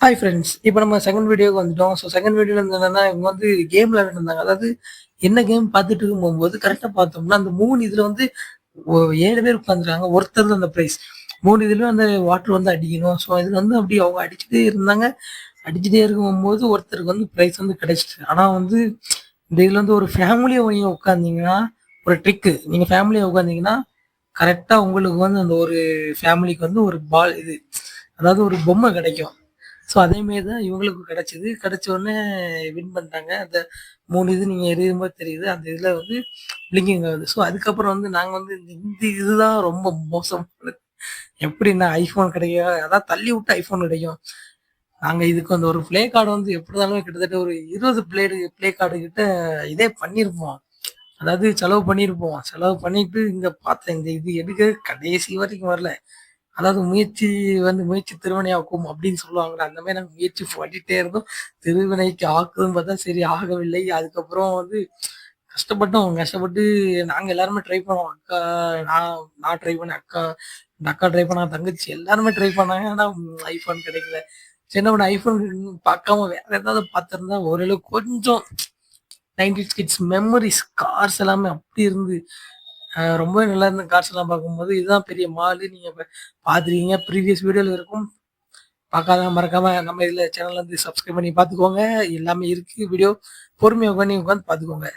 Hi friends. இப்போ நம்ம second வீடியோக்கு வந்துட்டோம். ஸோ செகண்ட் வீடியோல வந்து என்னன்னா, இவங்க வந்து கேம் விளையாண்டுருந்தாங்க. அதாவது என்ன கேம் பார்த்துட்டு இருக்கும்போது கரெக்ட்டா பார்த்தோம்னா, அந்த 3 இதுல வந்து 7 பேர் உட்காந்துருக்காங்க. ஒருத்தர் தான் அந்த பிரைஸ். 3 இதுலயும் அந்த வாட்டர் வந்து அடிக்கணும். ஸோ இதுல வந்து அப்படி அவங்க அடிச்சுட்டே இருந்தாங்க. அடிச்சுட்டே இருக்கும்போது ஒருத்தருக்கு வந்து பிரைஸ் வந்து கிடைச்சுச்சு. ஆனா வந்து இந்த இதுல வந்து ஒரு ஃபேமிலியா நீங்க உட்காந்தீங்கன்னா, ஒரு ட்ரிக்கு. நீங்க ஃபேமிலியா உட்காந்தீங்கன்னா, கரெக்ட்டா உங்களுக்கு வந்து அந்த ஒரு ஃபேமிலிக்கு வந்து ஒரு பால் இது அதாவது ஒரு பொம்மை கிடைக்கும். ஸோ அதேமாரி தான் இவங்களுக்கும் கிடைச்சது. கிடைச்ச உடனே வின் பண்ணிட்டாங்க. அந்த 3 இது நீங்க எரியும்போது தெரியுது. அந்த இதில வந்து பிளிங்கிங் ஆகுது. ஸோ அதுக்கப்புறம் வந்து நாங்க வந்து இந்த இதுதான் ரொம்ப மோசமானது. எப்படின்னா ஐஃபோன் கிடைக்க அதான் தள்ளி விட்டு ஐஃபோன் கிடைக்கும். நாங்க இதுக்கு வந்து ஒரு ப்ளே கார்டு வந்து எப்படி இருந்தாலுமே கிட்டத்தட்ட ஒரு 20 ப்ளே கார்டு கிட்ட இதே பண்ணியிருப்போம். அதாவது செலவு பண்ணியிருப்போம். செலவு பண்ணிட்டு இங்க பார்த்தேன். இந்த இது எடுக்க கடைசி வரைக்கும் வரல. அதாவது முயற்சி திருவினையாக்கும் அப்படின்னு சொல்லுவாங்கல்ல. அந்த மாரி நாங்க முயற்சி பண்ணிட்டே இருந்தோம். திருவினைக்கு ஆக்குதுன்னு பார்த்தா சரி ஆகவில்லை. அதுக்கப்புறம் வந்து கஷ்டப்பட்டோம். கஷ்டப்பட்டு நாங்க எல்லாருமே ட்ரை பண்ணோம். நான் நான் ட்ரை பண்ணேன். இந்த அக்கா ட்ரை பண்ணாங்க. தங்கச்சி எல்லாருமே ட்ரை பண்ணாங்க. ஆனா ஐஃபோன் கிடைக்கல. சரி என்ன பண்ண ஐஃபோன் பார்க்காம வேற ஏதாவது பார்த்திருந்தா ஓரளவுக்கு கொஞ்சம் 90ஸ் கிட்ஸ் மெமரீஸ் கார்ஸ் எல்லாமே அப்படி இருந்து ரொம்பவே நல்லா இருந்த கார்ஸ் எல்லாம் பார்க்கும்போது இதுதான் பெரிய மாலு. நீங்க பார்த்துருக்கீங்க. ப்ரீவியஸ் வீடியோல இருக்கும். பார்க்காதவங்க மறக்காம நம்ம இதுல சேனல்ல வந்து சப்ஸ்கிரைப் பண்ணி பார்த்துக்கோங்க. எல்லாமே இருக்கு வீடியோ. பொறுமையா உட்காந்து பார்த்துக்கோங்க.